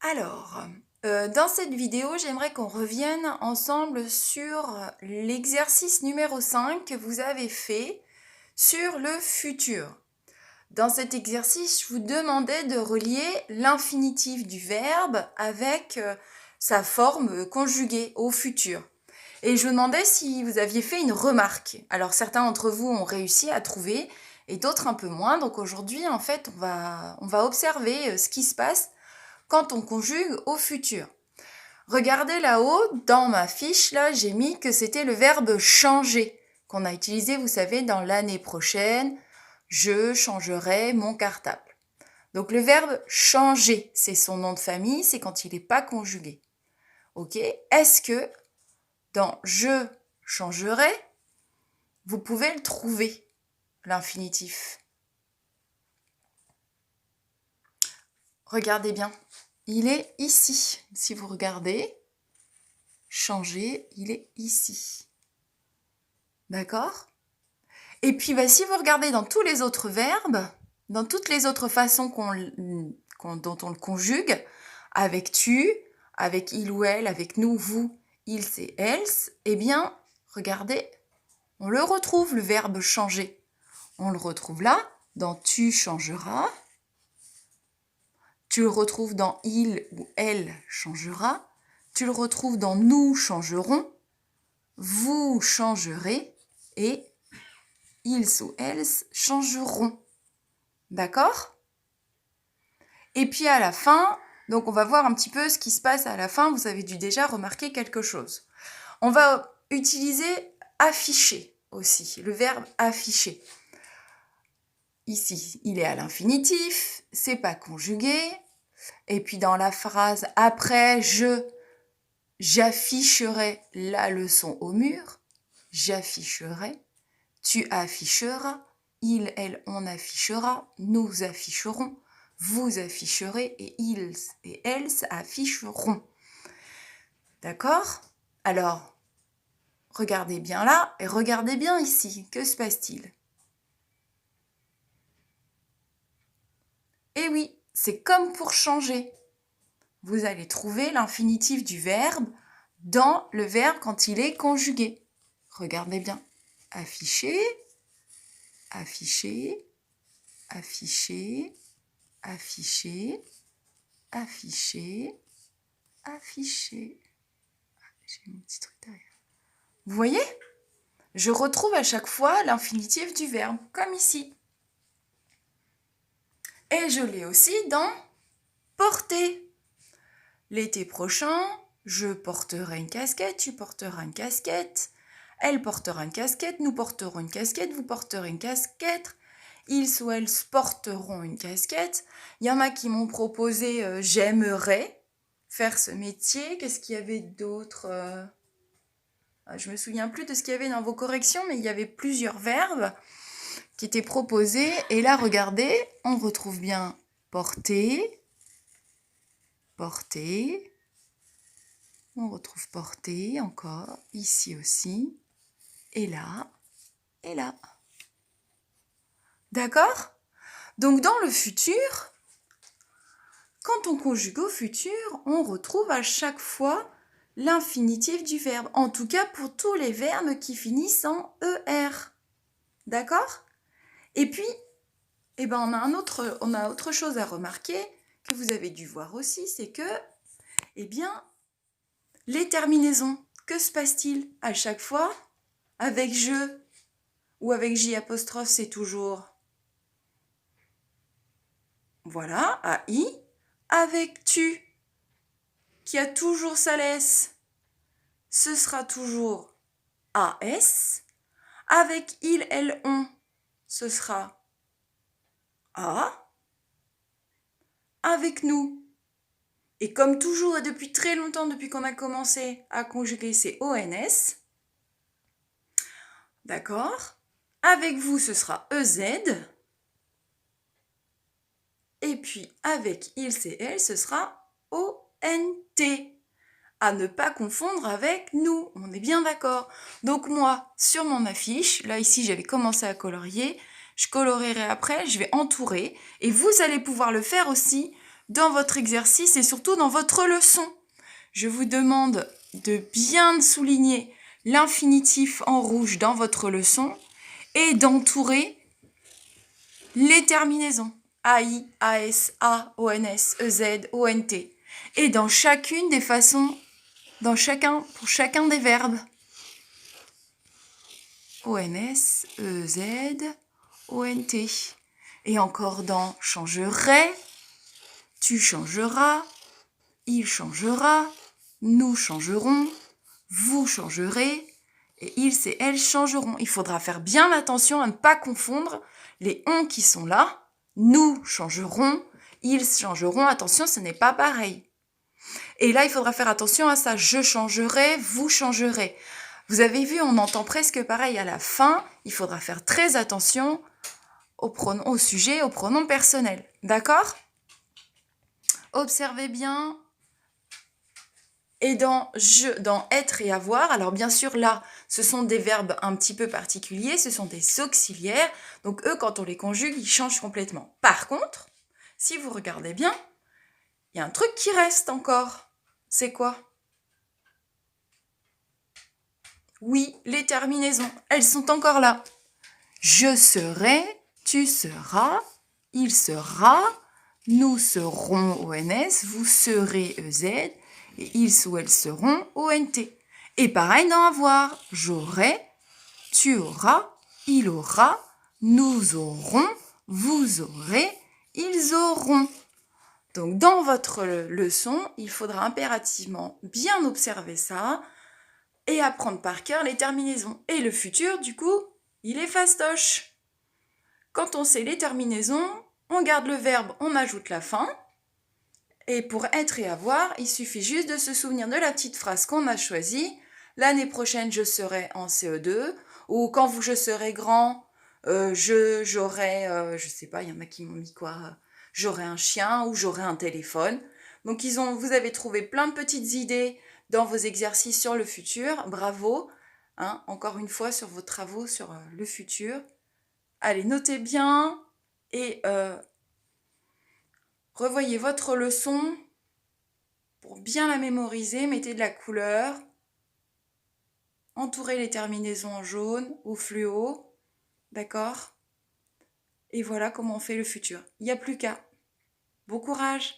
Alors, dans cette vidéo, j'aimerais qu'on revienne ensemble sur l'exercice numéro 5 que vous avez fait sur le futur. Dans cet exercice, je vous demandais de relier l'infinitif du verbe avec sa forme conjuguée au futur. Et je vous demandais si vous aviez fait une remarque. Alors certains d'entre vous ont réussi à trouver et d'autres un peu moins. Donc aujourd'hui, en fait, on va observer ce qui se passe quand on conjugue au futur. Regardez là-haut, dans ma fiche, là, j'ai mis que c'était le verbe changer qu'on a utilisé, vous savez, dans l'année prochaine. Je changerai mon cartable. Donc le verbe changer, c'est son nom de famille, c'est quand il n'est pas conjugué. Ok? Est-ce que dans je changerai, vous pouvez le trouver, l'infinitif? Regardez bien. Il est ici. Si vous regardez, changer, il est ici. D'accord? Et puis, si vous regardez dans tous les autres verbes, dans toutes les autres façons dont on le conjugue, avec tu, avec il ou elle, avec nous, vous, ils et elles, eh bien, regardez, on le retrouve, le verbe changer. On le retrouve là, dans tu changeras. Tu le retrouves dans il ou elle changera. Tu le retrouves dans nous changerons. Vous changerez et ils ou elles changeront. D'accord? Et puis à la fin, donc on va voir un petit peu ce qui se passe à la fin. Vous avez dû déjà remarquer quelque chose. On va utiliser afficher aussi, le verbe afficher. Ici, il est à l'infinitif, c'est pas conjugué. Et puis dans la phrase après j'afficherai la leçon au mur. J'afficherai. Tu afficheras. Il, elle, on affichera. Nous afficherons. Vous afficherez. Et ils et elles afficheront. D'accord? Alors, regardez bien là et regardez bien ici. Que se passe-t-il? Eh oui, c'est comme pour changer. Vous allez trouver l'infinitif du verbe dans le verbe quand il est conjugué. Regardez bien. Afficher, afficher, afficher, afficher, afficher, afficher. J'ai mon petit truc derrière. Vous voyez? Je retrouve à chaque fois l'infinitif du verbe, comme ici. Et je l'ai aussi dans porter. L'été prochain, je porterai une casquette, tu porteras une casquette, elle portera une casquette, nous porterons une casquette, vous porterez une casquette, ils ou elles porteront une casquette. Il y en a qui m'ont proposé j'aimerais faire ce métier. Qu'est-ce qu'il y avait d'autre? Je me souviens plus de ce qu'il y avait dans vos corrections, mais il y avait plusieurs verbes qui étaient proposés. Et là, regardez, on retrouve bien porter, porter. On retrouve porter encore, ici aussi, et là, et là. D'accord? Donc dans le futur, quand on conjugue au futur, on retrouve à chaque fois l'infinitif du verbe. En tout cas pour tous les verbes qui finissent en ER. D'accord? Et puis, on a autre chose à remarquer que vous avez dû voir aussi, c'est que, les terminaisons, que se passe-t-il à chaque fois? Avec je ou avec J apostrophe, c'est toujours voilà, AI. Avec tu, qui a toujours sa laisse, ce sera toujours AS. Avec il, elle, on, ce sera A. Avec nous, et comme toujours et depuis très longtemps, depuis qu'on a commencé à conjuguer, c'est ONS. D'accord? Avec vous, ce sera EZ. Et puis, avec ils et elles, ce sera ONT. À ne pas confondre avec nous. On est bien d'accord. Donc moi, sur mon affiche, là ici, j'avais commencé à colorier. Je colorierai après, je vais entourer. Et vous allez pouvoir le faire aussi dans votre exercice et surtout dans votre leçon. Je vous demande de bien souligner l'infinitif en rouge dans votre leçon et d'entourer les terminaisons AI, AS, A, ONS, EZ, ONT. Et dans chacune des façons, pour chacun des verbes. ONS, EZ, ONT. Et encore dans changerait, tu changeras, il changera, nous changerons, vous changerez, et ils et elles changeront. Il faudra faire bien attention à ne pas confondre les on qui sont là. Nous changerons, ils changeront. Attention, ce n'est pas pareil. Et là, il faudra faire attention à ça. Je changerai, vous changerez. Vous avez vu, on entend presque pareil à la fin. Il faudra faire très attention au sujet, au pronom personnel. D'accord ? Observez bien. Et dans être et avoir, alors bien sûr là, ce sont des verbes un petit peu particuliers, ce sont des auxiliaires, donc eux, quand on les conjugue, ils changent complètement. Par contre, si vous regardez bien, il y a un truc qui reste encore. C'est quoi ? Oui, les terminaisons, elles sont encore là. Je serai, tu seras, il sera, nous serons ONS, vous serez EZ, et ils ou elles seront ONT. Et pareil dans avoir, j'aurai, tu auras, il aura, nous aurons, vous aurez, ils auront. Donc dans votre leçon, il faudra impérativement bien observer ça et apprendre par cœur les terminaisons. Et le futur, du coup, il est fastoche. Quand on sait les terminaisons, on garde le verbe, on ajoute la fin. Et pour être et avoir, il suffit juste de se souvenir de la petite phrase qu'on a choisie. L'année prochaine, je serai en CE2. Ou quand je serai grand, j'aurai, je sais pas, il y en a qui m'ont mis quoi, j'aurai un chien ou j'aurai un téléphone. Donc vous avez trouvé plein de petites idées dans vos exercices sur le futur. Bravo, hein, encore une fois sur vos travaux sur le futur. Allez, notez bien et revoyez votre leçon pour bien la mémoriser. Mettez de la couleur, entourez les terminaisons en jaune ou fluo, d'accord ? Et voilà comment on fait le futur. Il n'y a plus qu'à. Bon courage!